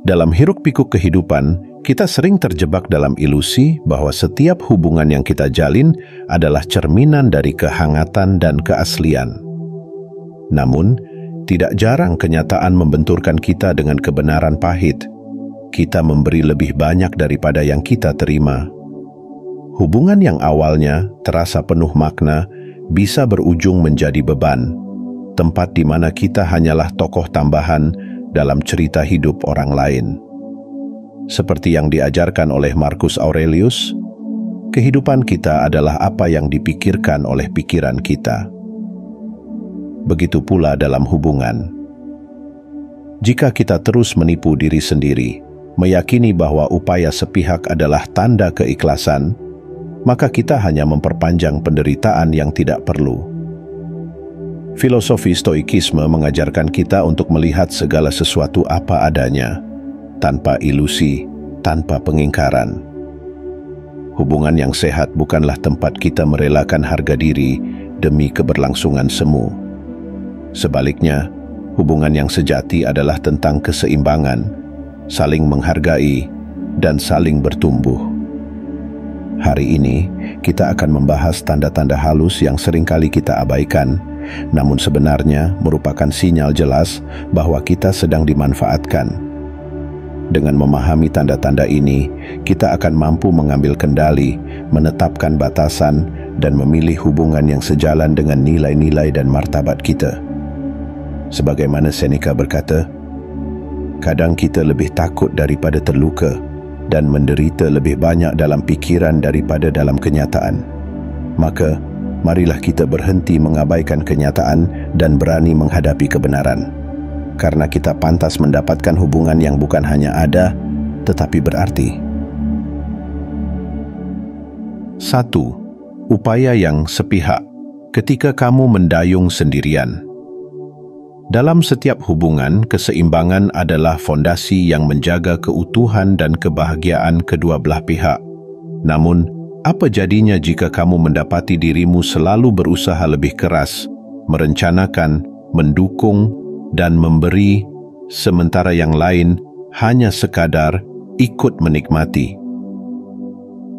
Dalam hiruk-pikuk kehidupan, kita sering terjebak dalam ilusi bahwa setiap hubungan yang kita jalin adalah cerminan dari kehangatan dan keaslian. Namun, tidak jarang kenyataan membenturkan kita dengan kebenaran pahit. Kita memberi lebih banyak daripada yang kita terima. Hubungan yang awalnya terasa penuh makna bisa berujung menjadi beban, tempat di mana kita hanyalah tokoh tambahan dalam cerita hidup orang lain. Seperti yang diajarkan oleh Marcus Aurelius, kehidupan kita adalah apa yang dipikirkan oleh pikiran kita. Begitu pula dalam hubungan. Jika kita terus menipu diri sendiri, meyakini bahwa upaya sepihak adalah tanda keikhlasan, maka kita hanya memperpanjang penderitaan yang tidak perlu. Filosofi Stoikisme mengajarkan kita untuk melihat segala sesuatu apa adanya, tanpa ilusi, tanpa pengingkaran. Hubungan yang sehat bukanlah tempat kita merelakan harga diri demi keberlangsungan semu. Sebaliknya, hubungan yang sejati adalah tentang keseimbangan, saling menghargai, dan saling bertumbuh. Hari ini, kita akan membahas tanda-tanda halus yang seringkali kita abaikan, namun sebenarnya merupakan sinyal jelas bahwa kita sedang dimanfaatkan. Dengan memahami tanda-tanda ini, kita akan mampu mengambil kendali, menetapkan batasan, dan memilih hubungan yang sejalan dengan nilai-nilai dan martabat kita. Sebagaimana Seneca berkata, kadang kita lebih takut daripada terluka, dan menderita lebih banyak dalam pikiran daripada dalam kenyataan. Maka, marilah kita berhenti mengabaikan kenyataan dan berani menghadapi kebenaran. Karena kita pantas mendapatkan hubungan yang bukan hanya ada, tetapi berarti. 1. Upaya yang sepihak. Ketika kamu mendayung sendirian. Dalam setiap hubungan, keseimbangan adalah fondasi yang menjaga keutuhan dan kebahagiaan kedua belah pihak. Namun, apa jadinya jika kamu mendapati dirimu selalu berusaha lebih keras, merencanakan, mendukung, dan memberi, sementara yang lain hanya sekadar ikut menikmati?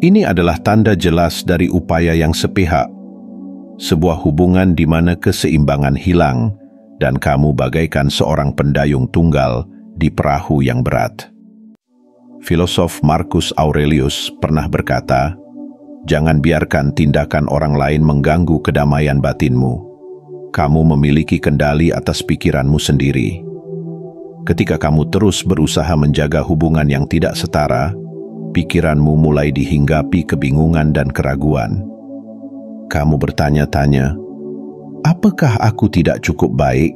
Ini adalah tanda jelas dari upaya yang sepihak. Sebuah hubungan di mana keseimbangan hilang, dan kamu bagaikan seorang pendayung tunggal di perahu yang berat. Filosof Marcus Aurelius pernah berkata, jangan biarkan tindakan orang lain mengganggu kedamaian batinmu. Kamu memiliki kendali atas pikiranmu sendiri. Ketika kamu terus berusaha menjaga hubungan yang tidak setara, pikiranmu mulai dihinggapi kebingungan dan keraguan. Kamu bertanya-tanya, apakah aku tidak cukup baik?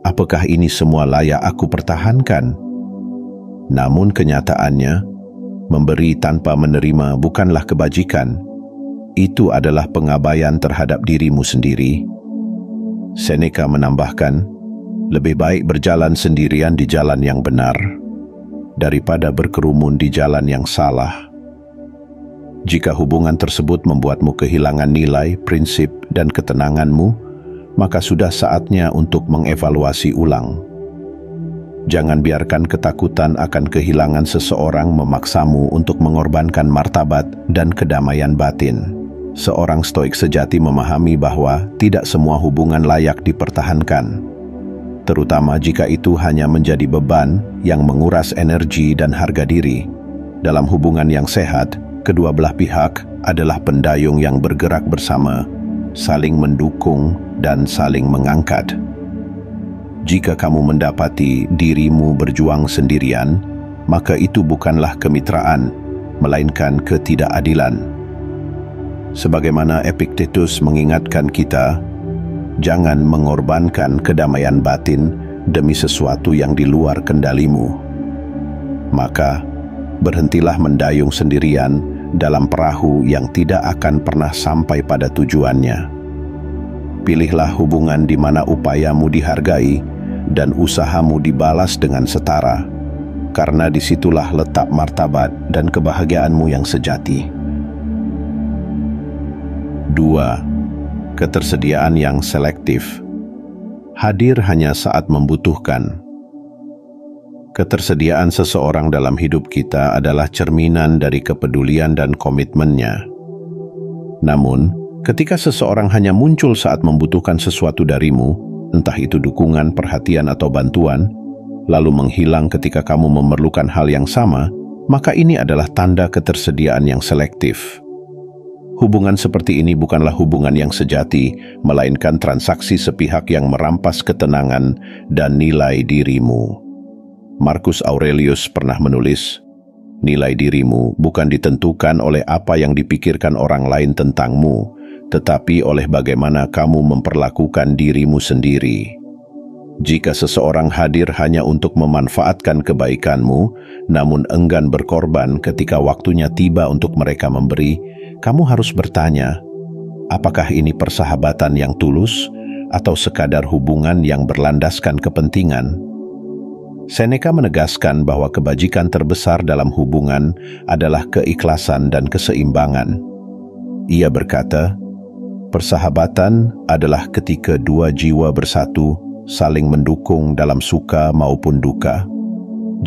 Apakah ini semua layak aku pertahankan? Namun kenyataannya, memberi tanpa menerima bukanlah kebajikan. Itu adalah pengabaian terhadap dirimu sendiri. Seneca menambahkan, lebih baik berjalan sendirian di jalan yang benar, daripada berkerumun di jalan yang salah. Jika hubungan tersebut membuatmu kehilangan nilai, prinsip, dan ketenanganmu, maka sudah saatnya untuk mengevaluasi ulang. Jangan biarkan ketakutan akan kehilangan seseorang memaksamu untuk mengorbankan martabat dan kedamaian batin. Seorang stoik sejati memahami bahwa tidak semua hubungan layak dipertahankan, terutama jika itu hanya menjadi beban yang menguras energi dan harga diri. Dalam hubungan yang sehat, kedua belah pihak adalah pendayung yang bergerak bersama, saling mendukung dan saling mengangkat. Jika kamu mendapati dirimu berjuang sendirian, maka itu bukanlah kemitraan, melainkan ketidakadilan. Sebagaimana Epictetus mengingatkan kita, jangan mengorbankan kedamaian batin demi sesuatu yang di luar kendalimu. Maka, berhentilah mendayung sendirian dalam perahu yang tidak akan pernah sampai pada tujuannya. Pilihlah hubungan di mana upayamu dihargai dan usahamu dibalas dengan setara, karena disitulah letak martabat dan kebahagiaanmu yang sejati. 2. Ketersediaan yang selektif. Hadir hanya saat membutuhkan. Ketersediaan seseorang dalam hidup kita adalah cerminan dari kepedulian dan komitmennya. Namun, ketika seseorang hanya muncul saat membutuhkan sesuatu darimu, entah itu dukungan, perhatian, atau bantuan, lalu menghilang ketika kamu memerlukan hal yang sama, maka ini adalah tanda ketersediaan yang selektif. Hubungan seperti ini bukanlah hubungan yang sejati, melainkan transaksi sepihak yang merampas ketenangan dan nilai dirimu. Marcus Aurelius pernah menulis, "Nilai dirimu bukan ditentukan oleh apa yang dipikirkan orang lain tentangmu, tetapi oleh bagaimana kamu memperlakukan dirimu sendiri." Jika seseorang hadir hanya untuk memanfaatkan kebaikanmu, namun enggan berkorban ketika waktunya tiba untuk mereka memberi, kamu harus bertanya, apakah ini persahabatan yang tulus atau sekadar hubungan yang berlandaskan kepentingan? Seneca menegaskan bahwa kebajikan terbesar dalam hubungan adalah keikhlasan dan keseimbangan. Ia berkata, persahabatan adalah ketika dua jiwa bersatu, saling mendukung dalam suka maupun duka.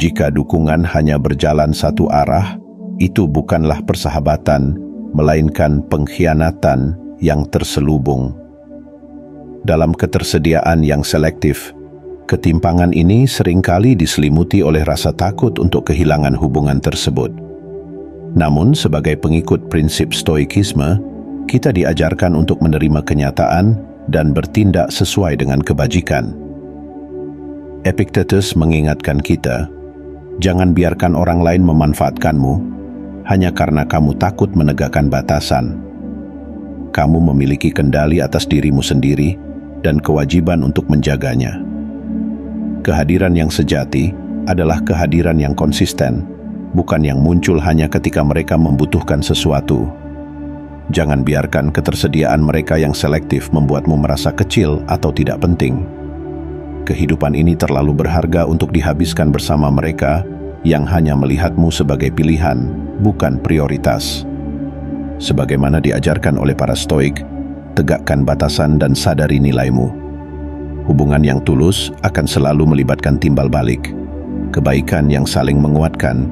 Jika dukungan hanya berjalan satu arah, itu bukanlah persahabatan, melainkan pengkhianatan yang terselubung. Dalam ketersediaan yang selektif, ketimpangan ini seringkali diselimuti oleh rasa takut untuk kehilangan hubungan tersebut. Namun, sebagai pengikut prinsip stoikisme, kita diajarkan untuk menerima kenyataan dan bertindak sesuai dengan kebajikan. Epictetus mengingatkan kita, jangan biarkan orang lain memanfaatkanmu hanya karena kamu takut menegakkan batasan. Kamu memiliki kendali atas dirimu sendiri dan kewajiban untuk menjaganya. Kehadiran yang sejati adalah kehadiran yang konsisten, bukan yang muncul hanya ketika mereka membutuhkan sesuatu. Jangan biarkan ketersediaan mereka yang selektif membuatmu merasa kecil atau tidak penting. Kehidupan ini terlalu berharga untuk dihabiskan bersama mereka yang hanya melihatmu sebagai pilihan, bukan prioritas. Sebagaimana diajarkan oleh para Stoik, tegakkan batasan dan sadari nilaimu. Hubungan yang tulus akan selalu melibatkan timbal balik. Kebaikan yang saling menguatkan,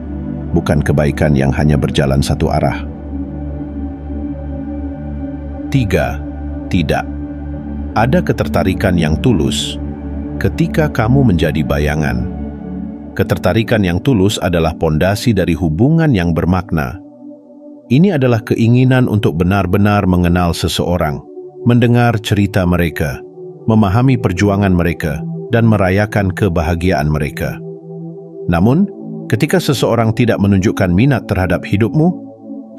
bukan kebaikan yang hanya berjalan satu arah. 3. Tidak. Ada ketertarikan yang tulus ketika kamu menjadi bayangan. Ketertarikan yang tulus adalah pondasi dari hubungan yang bermakna. Ini adalah keinginan untuk benar-benar mengenal seseorang, mendengar cerita mereka, memahami perjuangan mereka, dan merayakan kebahagiaan mereka. Namun, ketika seseorang tidak menunjukkan minat terhadap hidupmu,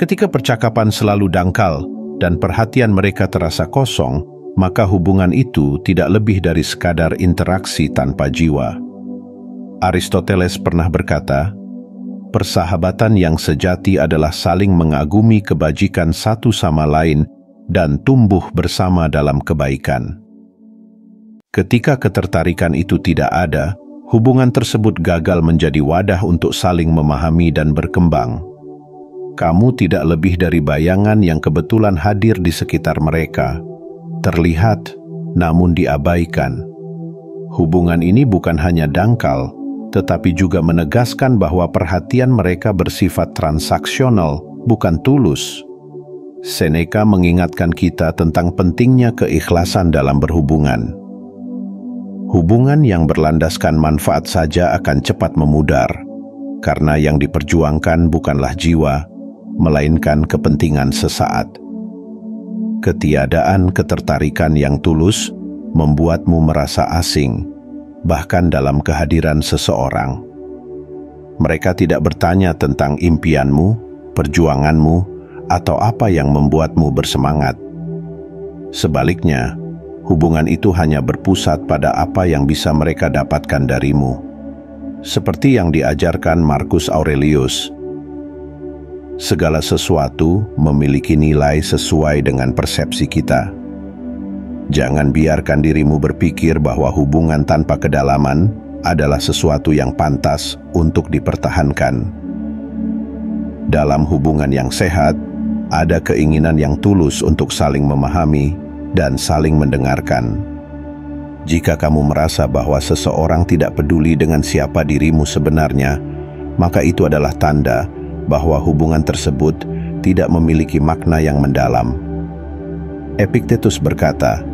ketika percakapan selalu dangkal dan perhatian mereka terasa kosong, maka hubungan itu tidak lebih dari sekadar interaksi tanpa jiwa. Aristoteles pernah berkata, persahabatan yang sejati adalah saling mengagumi kebajikan satu sama lain dan tumbuh bersama dalam kebaikan. Ketika ketertarikan itu tidak ada, hubungan tersebut gagal menjadi wadah untuk saling memahami dan berkembang. Kamu tidak lebih dari bayangan yang kebetulan hadir di sekitar mereka, terlihat namun diabaikan. Hubungan ini bukan hanya dangkal, tetapi juga menegaskan bahwa perhatian mereka bersifat transaksional, bukan tulus. Seneca mengingatkan kita tentang pentingnya keikhlasan dalam berhubungan. Hubungan yang berlandaskan manfaat saja akan cepat memudar, karena yang diperjuangkan bukanlah jiwa, melainkan kepentingan sesaat. Ketiadaan ketertarikan yang tulus membuatmu merasa asing, bahkan dalam kehadiran seseorang. Mereka tidak bertanya tentang impianmu, perjuanganmu, atau apa yang membuatmu bersemangat. Sebaliknya, hubungan itu hanya berpusat pada apa yang bisa mereka dapatkan darimu. Seperti yang diajarkan Marcus Aurelius, segala sesuatu memiliki nilai sesuai dengan persepsi kita. Jangan biarkan dirimu berpikir bahwa hubungan tanpa kedalaman adalah sesuatu yang pantas untuk dipertahankan. Dalam hubungan yang sehat, ada keinginan yang tulus untuk saling memahami dan saling mendengarkan. Jika kamu merasa bahwa seseorang tidak peduli dengan siapa dirimu sebenarnya, maka itu adalah tanda bahwa hubungan tersebut tidak memiliki makna yang mendalam. Epictetus berkata,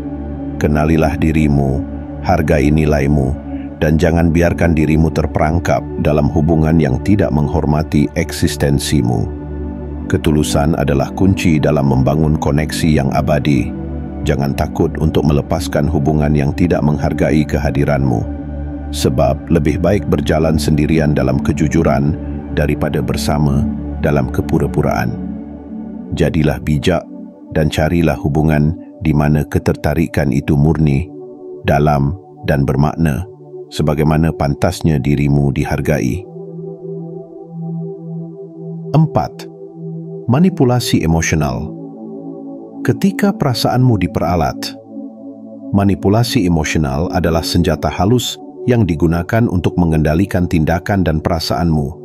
"Kenalilah dirimu, hargai nilaimu, dan jangan biarkan dirimu terperangkap dalam hubungan yang tidak menghormati eksistensimu." Ketulusan adalah kunci dalam membangun koneksi yang abadi. Jangan takut untuk melepaskan hubungan yang tidak menghargai kehadiranmu. Sebab lebih baik berjalan sendirian dalam kejujuran daripada bersama dalam kepura-puraan. Jadilah bijak dan carilah hubungan di mana ketertarikan itu murni, dalam dan bermakna, sebagaimana pantasnya dirimu dihargai. 4. Manipulasi emosional. Ketika perasaanmu diperalat, manipulasi emosional adalah senjata halus yang digunakan untuk mengendalikan tindakan dan perasaanmu.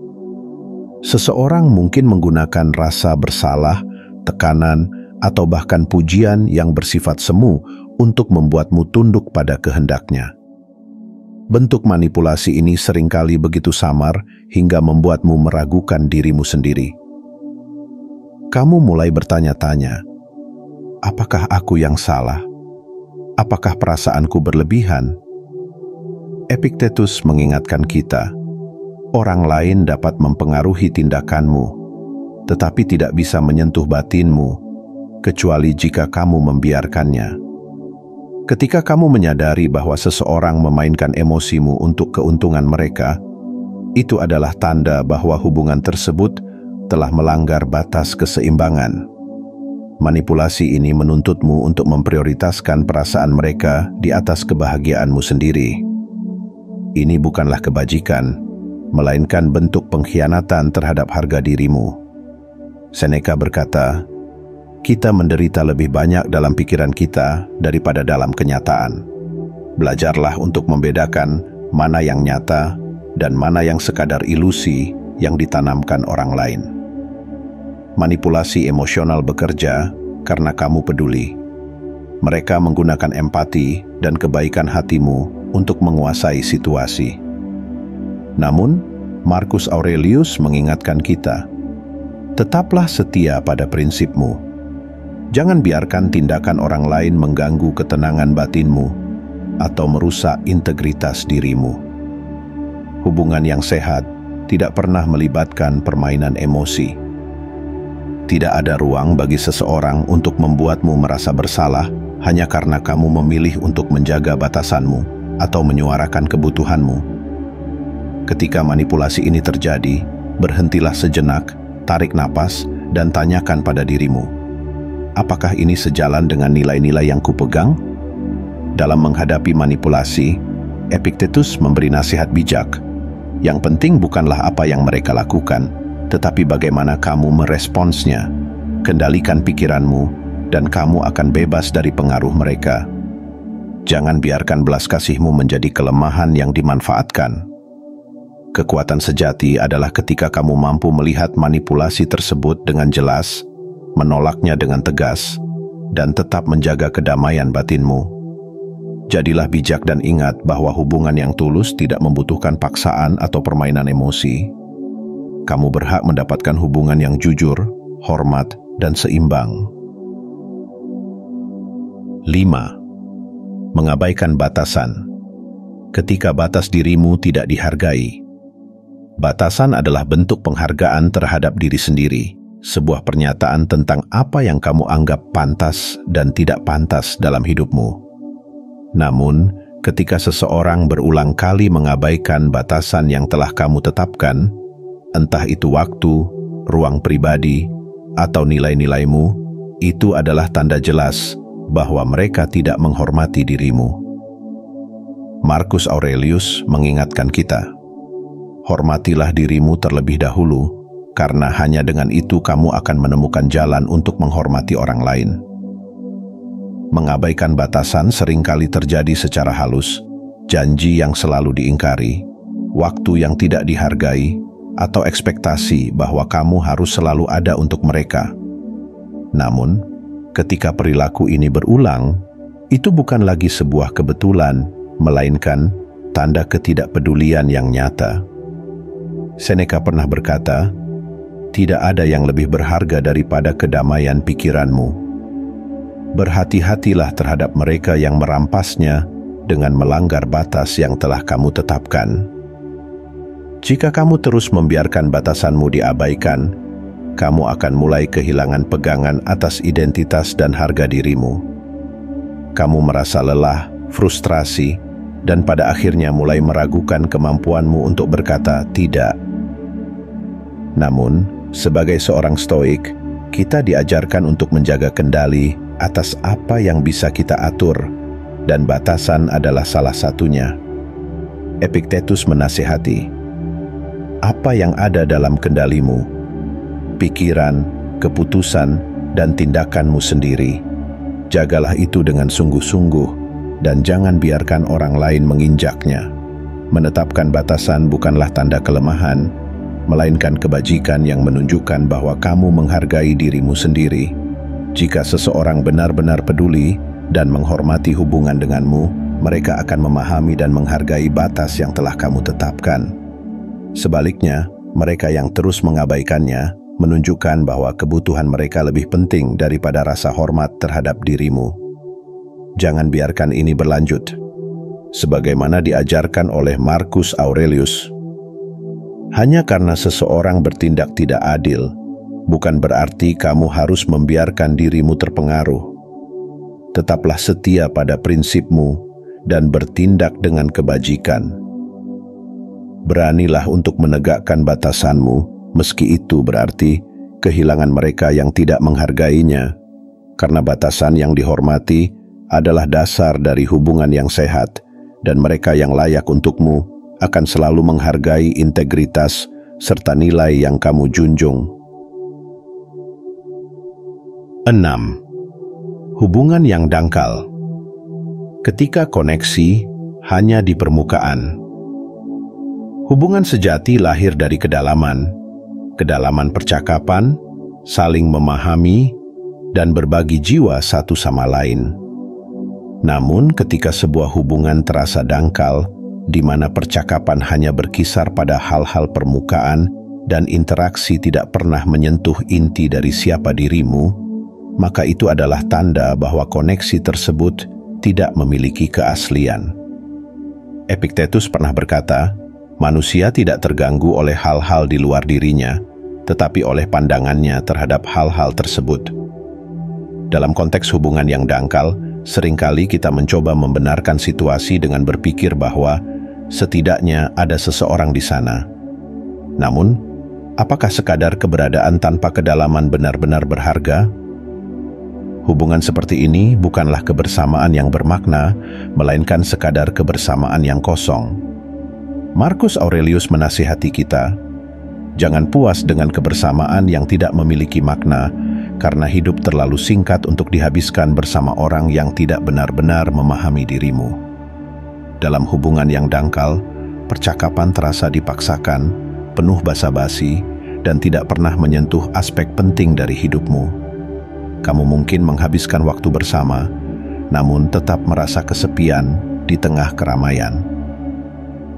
Seseorang mungkin menggunakan rasa bersalah, tekanan, atau bahkan pujian yang bersifat semu untuk membuatmu tunduk pada kehendaknya. Bentuk manipulasi ini seringkali begitu samar hingga membuatmu meragukan dirimu sendiri. Kamu mulai bertanya-tanya, apakah aku yang salah? Apakah perasaanku berlebihan? Epictetus mengingatkan kita, orang lain dapat mempengaruhi tindakanmu, tetapi tidak bisa menyentuh batinmu, kecuali jika kamu membiarkannya. Ketika kamu menyadari bahwa seseorang memainkan emosimu untuk keuntungan mereka, itu adalah tanda bahwa hubungan tersebut telah melanggar batas keseimbangan. Manipulasi ini menuntutmu untuk memprioritaskan perasaan mereka di atas kebahagiaanmu sendiri. Ini bukanlah kebajikan, melainkan bentuk pengkhianatan terhadap harga dirimu. Seneca berkata, "Kita menderita lebih banyak dalam pikiran kita daripada dalam kenyataan." Belajarlah untuk membedakan mana yang nyata dan mana yang sekadar ilusi yang ditanamkan orang lain. Manipulasi emosional bekerja karena kamu peduli. Mereka menggunakan empati dan kebaikan hatimu untuk menguasai situasi. Namun, Marcus Aurelius mengingatkan kita, tetaplah setia pada prinsipmu. Jangan biarkan tindakan orang lain mengganggu ketenangan batinmu atau merusak integritas dirimu. Hubungan yang sehat tidak pernah melibatkan permainan emosi. Tidak ada ruang bagi seseorang untuk membuatmu merasa bersalah hanya karena kamu memilih untuk menjaga batasanmu atau menyuarakan kebutuhanmu. Ketika manipulasi ini terjadi, berhentilah sejenak, tarik napas, dan tanyakan pada dirimu, apakah ini sejalan dengan nilai-nilai yang kupegang? Dalam menghadapi manipulasi, Epictetus memberi nasihat bijak. Yang penting bukanlah apa yang mereka lakukan, tetapi bagaimana kamu meresponsnya. Kendalikan pikiranmu, dan kamu akan bebas dari pengaruh mereka. Jangan biarkan belas kasihmu menjadi kelemahan yang dimanfaatkan. Kekuatan sejati adalah ketika kamu mampu melihat manipulasi tersebut dengan jelas, menolaknya dengan tegas, dan tetap menjaga kedamaian batinmu. Jadilah bijak dan ingat bahwa hubungan yang tulus tidak membutuhkan paksaan atau permainan emosi. Kamu berhak mendapatkan hubungan yang jujur, hormat, dan seimbang. 5. Mengabaikan batasan. Ketika batas dirimu tidak dihargai. Batasan adalah bentuk penghargaan terhadap diri sendiri, sebuah pernyataan tentang apa yang kamu anggap pantas dan tidak pantas dalam hidupmu. Namun, ketika seseorang berulang kali mengabaikan batasan yang telah kamu tetapkan, entah itu waktu, ruang pribadi, atau nilai-nilaimu, itu adalah tanda jelas bahwa mereka tidak menghormati dirimu. Marcus Aurelius mengingatkan kita, hormatilah dirimu terlebih dahulu, karena hanya dengan itu kamu akan menemukan jalan untuk menghormati orang lain. Mengabaikan batasan seringkali terjadi secara halus, janji yang selalu diingkari, waktu yang tidak dihargai, atau ekspektasi bahwa kamu harus selalu ada untuk mereka. Namun, ketika perilaku ini berulang, itu bukan lagi sebuah kebetulan melainkan tanda ketidakpedulian yang nyata. Seneca pernah berkata, "Tidak ada yang lebih berharga daripada kedamaian pikiranmu." Berhati-hatilah terhadap mereka yang merampasnya dengan melanggar batas yang telah kamu tetapkan. Jika kamu terus membiarkan batasanmu diabaikan, kamu akan mulai kehilangan pegangan atas identitas dan harga dirimu. Kamu merasa lelah, frustrasi, dan pada akhirnya mulai meragukan kemampuanmu untuk berkata tidak. Namun, sebagai seorang Stoik, kita diajarkan untuk menjaga kendali atas apa yang bisa kita atur, dan batasan adalah salah satunya. Epictetus menasihati, "Apa yang ada dalam kendalimu? Pikiran, keputusan, dan tindakanmu sendiri. Jagalah itu dengan sungguh-sungguh, dan jangan biarkan orang lain menginjaknya." Menetapkan batasan bukanlah tanda kelemahan, melainkan kebajikan yang menunjukkan bahwa kamu menghargai dirimu sendiri. Jika seseorang benar-benar peduli dan menghormati hubungan denganmu, mereka akan memahami dan menghargai batas yang telah kamu tetapkan. Sebaliknya, mereka yang terus mengabaikannya menunjukkan bahwa kebutuhan mereka lebih penting daripada rasa hormat terhadap dirimu. Jangan biarkan ini berlanjut. Sebagaimana diajarkan oleh Marcus Aurelius, hanya karena seseorang bertindak tidak adil, bukan berarti kamu harus membiarkan dirimu terpengaruh. Tetaplah setia pada prinsipmu dan bertindak dengan kebajikan. Beranilah untuk menegakkan batasanmu, meski itu berarti kehilangan mereka yang tidak menghargainya, karena batasan yang dihormati adalah dasar dari hubungan yang sehat, dan mereka yang layak untukmu akan selalu menghargai integritas serta nilai yang kamu junjung. 6. Hubungan yang dangkal. Ketika koneksi hanya di permukaan. Hubungan sejati lahir dari kedalaman percakapan, saling memahami, dan berbagi jiwa satu sama lain. Namun ketika sebuah hubungan terasa dangkal, di mana percakapan hanya berkisar pada hal-hal permukaan dan interaksi tidak pernah menyentuh inti dari siapa dirimu, maka itu adalah tanda bahwa koneksi tersebut tidak memiliki keaslian. Epictetus pernah berkata, manusia tidak terganggu oleh hal-hal di luar dirinya, tetapi oleh pandangannya terhadap hal-hal tersebut. Dalam konteks hubungan yang dangkal, seringkali kita mencoba membenarkan situasi dengan berpikir bahwa setidaknya ada seseorang di sana. Namun, apakah sekadar keberadaan tanpa kedalaman benar-benar berharga? Hubungan seperti ini bukanlah kebersamaan yang bermakna, melainkan sekadar kebersamaan yang kosong. Marcus Aurelius menasihati kita, jangan puas dengan kebersamaan yang tidak memiliki makna, karena hidup terlalu singkat untuk dihabiskan bersama orang yang tidak benar-benar memahami dirimu. Dalam hubungan yang dangkal, percakapan terasa dipaksakan, penuh basa-basi, dan tidak pernah menyentuh aspek penting dari hidupmu. Kamu mungkin menghabiskan waktu bersama, namun tetap merasa kesepian di tengah keramaian.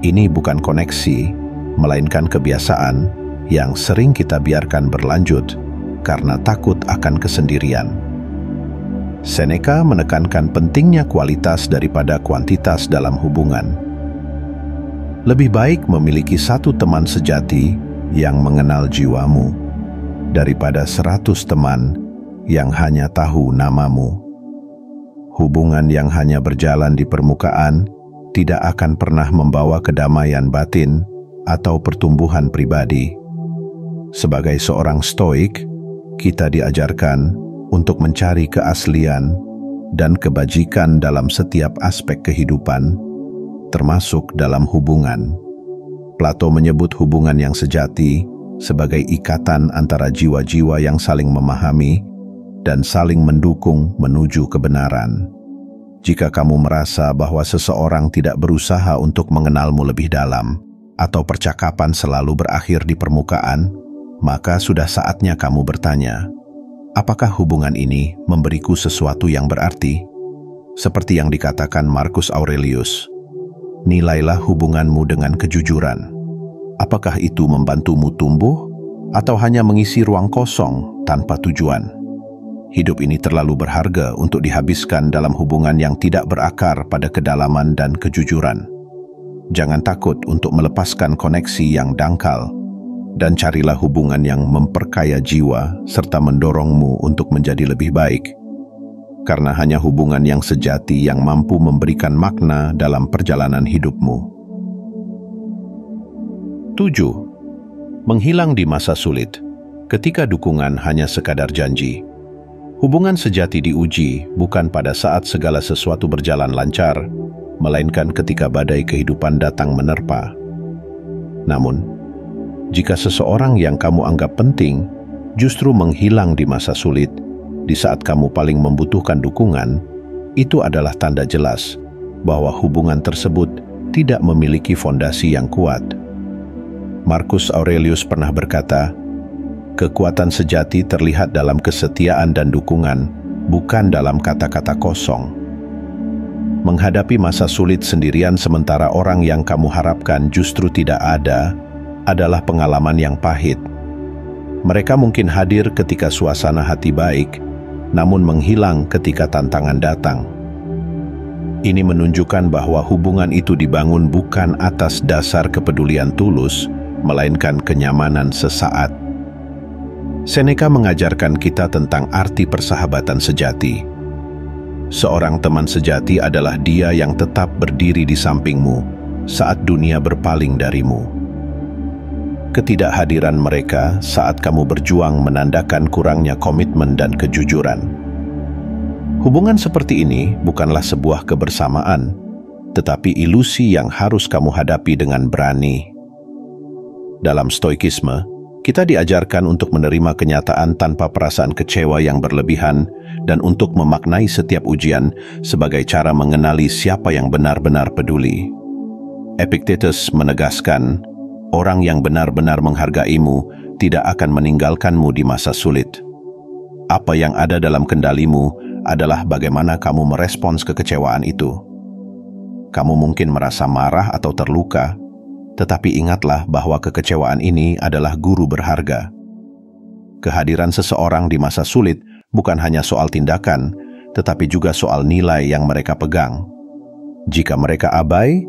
Ini bukan koneksi, melainkan kebiasaan yang sering kita biarkan berlanjut karena takut akan kesendirian. Seneca menekankan pentingnya kualitas daripada kuantitas dalam hubungan. Lebih baik memiliki satu teman sejati yang mengenal jiwamu daripada 100 teman yang hanya tahu namamu. Hubungan yang hanya berjalan di permukaan tidak akan pernah membawa kedamaian batin atau pertumbuhan pribadi. Sebagai seorang Stoik, kita diajarkan untuk mencari keaslian dan kebajikan dalam setiap aspek kehidupan, termasuk dalam hubungan. Plato menyebut hubungan yang sejati sebagai ikatan antara jiwa-jiwa yang saling memahami dan saling mendukung menuju kebenaran. Jika kamu merasa bahwa seseorang tidak berusaha untuk mengenalmu lebih dalam, atau percakapan selalu berakhir di permukaan, maka sudah saatnya kamu bertanya, apakah hubungan ini memberiku sesuatu yang berarti? Seperti yang dikatakan Marcus Aurelius, nilailah hubunganmu dengan kejujuran. Apakah itu membantumu tumbuh atau hanya mengisi ruang kosong tanpa tujuan? Hidup ini terlalu berharga untuk dihabiskan dalam hubungan yang tidak berakar pada kedalaman dan kejujuran. Jangan takut untuk melepaskan koneksi yang dangkal dan carilah hubungan yang memperkaya jiwa serta mendorongmu untuk menjadi lebih baik. Karena hanya hubungan yang sejati yang mampu memberikan makna dalam perjalanan hidupmu. 7. Menghilang di masa sulit. Ketika dukungan hanya sekadar janji. Hubungan sejati diuji bukan pada saat segala sesuatu berjalan lancar, melainkan ketika badai kehidupan datang menerpa. Namun, jika seseorang yang kamu anggap penting justru menghilang di masa sulit, di saat kamu paling membutuhkan dukungan, itu adalah tanda jelas bahwa hubungan tersebut tidak memiliki fondasi yang kuat. Marcus Aurelius pernah berkata, "Kekuatan sejati terlihat dalam kesetiaan dan dukungan, bukan dalam kata-kata kosong." Menghadapi masa sulit sendirian sementara orang yang kamu harapkan justru tidak ada, adalah pengalaman yang pahit. Mereka mungkin hadir ketika suasana hati baik, namun menghilang ketika tantangan datang. Ini menunjukkan bahwa hubungan itu dibangun bukan atas dasar kepedulian tulus, melainkan kenyamanan sesaat. Seneca mengajarkan kita tentang arti persahabatan sejati. Seorang teman sejati adalah dia yang tetap berdiri di sampingmu saat dunia berpaling darimu. Ketidakhadiran mereka saat kamu berjuang menandakan kurangnya komitmen dan kejujuran. Hubungan seperti ini bukanlah sebuah kebersamaan, tetapi ilusi yang harus kamu hadapi dengan berani. Dalam stoikisme, kita diajarkan untuk menerima kenyataan tanpa perasaan kecewa yang berlebihan dan untuk memaknai setiap ujian sebagai cara mengenali siapa yang benar-benar peduli. Epictetus menegaskan, orang yang benar-benar menghargaimu tidak akan meninggalkanmu di masa sulit. Apa yang ada dalam kendalimu adalah bagaimana kamu merespons kekecewaan itu. Kamu mungkin merasa marah atau terluka, tetapi ingatlah bahwa kekecewaan ini adalah guru berharga. Kehadiran seseorang di masa sulit bukan hanya soal tindakan, tetapi juga soal nilai yang mereka pegang. Jika mereka abai,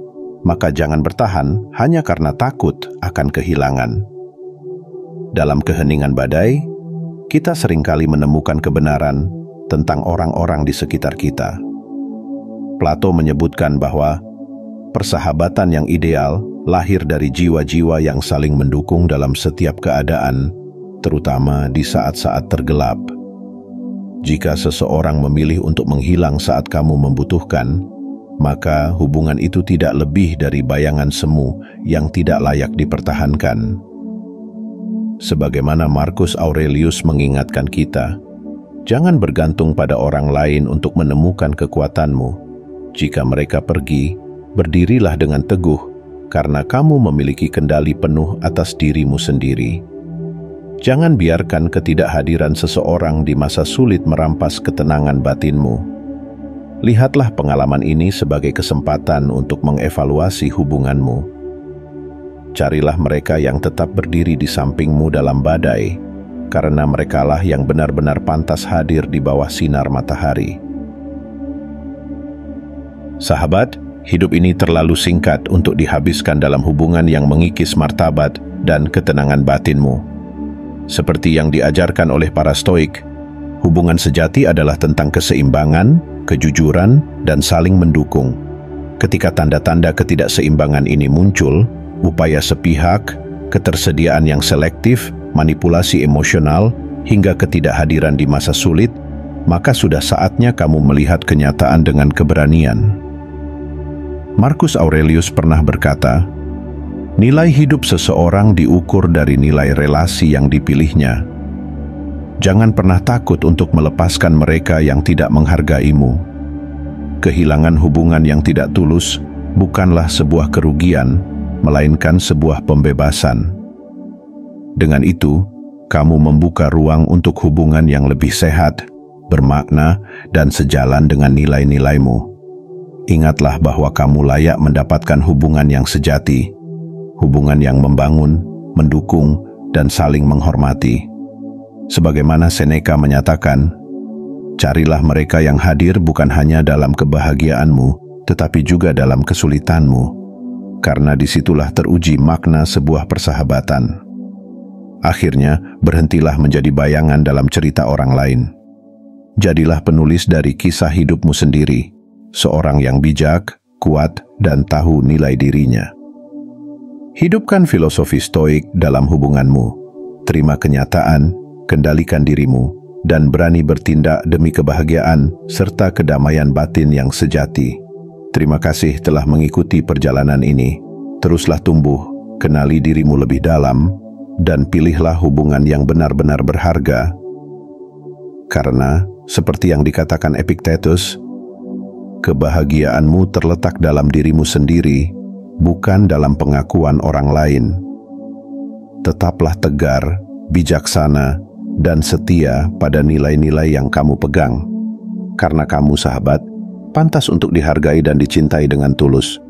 maka jangan bertahan hanya karena takut akan kehilangan. Dalam keheningan badai, kita seringkali menemukan kebenaran tentang orang-orang di sekitar kita. Plato menyebutkan bahwa persahabatan yang ideal lahir dari jiwa-jiwa yang saling mendukung dalam setiap keadaan, terutama di saat-saat tergelap. Jika seseorang memilih untuk menghilang saat kamu membutuhkan, maka hubungan itu tidak lebih dari bayangan semu yang tidak layak dipertahankan. Sebagaimana Marcus Aurelius mengingatkan kita, jangan bergantung pada orang lain untuk menemukan kekuatanmu. Jika mereka pergi, berdirilah dengan teguh, karena kamu memiliki kendali penuh atas dirimu sendiri. Jangan biarkan ketidakhadiran seseorang di masa sulit merampas ketenangan batinmu. Lihatlah pengalaman ini sebagai kesempatan untuk mengevaluasi hubunganmu. Carilah mereka yang tetap berdiri di sampingmu dalam badai, karena merekalah yang benar-benar pantas hadir di bawah sinar matahari. Sahabat, hidup ini terlalu singkat untuk dihabiskan dalam hubungan yang mengikis martabat dan ketenangan batinmu. Seperti yang diajarkan oleh para Stoik, hubungan sejati adalah tentang keseimbangan, kejujuran, dan saling mendukung. Ketika tanda-tanda ketidakseimbangan ini muncul, upaya sepihak, ketersediaan yang selektif, manipulasi emosional, hingga ketidakhadiran di masa sulit, maka sudah saatnya kamu melihat kenyataan dengan keberanian. Marcus Aurelius pernah berkata, nilai hidup seseorang diukur dari nilai relasi yang dipilihnya. Jangan pernah takut untuk melepaskan mereka yang tidak menghargaimu. Kehilangan hubungan yang tidak tulus bukanlah sebuah kerugian, melainkan sebuah pembebasan. Dengan itu, kamu membuka ruang untuk hubungan yang lebih sehat, bermakna, dan sejalan dengan nilai-nilaimu. Ingatlah bahwa kamu layak mendapatkan hubungan yang sejati, hubungan yang membangun, mendukung, dan saling menghormati. Sebagaimana Seneca menyatakan, carilah mereka yang hadir bukan hanya dalam kebahagiaanmu, tetapi juga dalam kesulitanmu, karena disitulah teruji makna sebuah persahabatan. Akhirnya, berhentilah menjadi bayangan dalam cerita orang lain. Jadilah penulis dari kisah hidupmu sendiri, seorang yang bijak, kuat, dan tahu nilai dirinya. Hidupkan filosofi stoik dalam hubunganmu. Terima kenyataan, kendalikan dirimu, dan berani bertindak demi kebahagiaan serta kedamaian batin yang sejati. Terima kasih telah mengikuti perjalanan ini. Teruslah tumbuh, kenali dirimu lebih dalam, dan pilihlah hubungan yang benar-benar berharga. Karena, seperti yang dikatakan Epictetus, kebahagiaanmu terletak dalam dirimu sendiri, bukan dalam pengakuan orang lain. Tetaplah tegar, bijaksana, dan setia pada nilai-nilai yang kamu pegang. Karena kamu, sahabat, pantas untuk dihargai dan dicintai dengan tulus.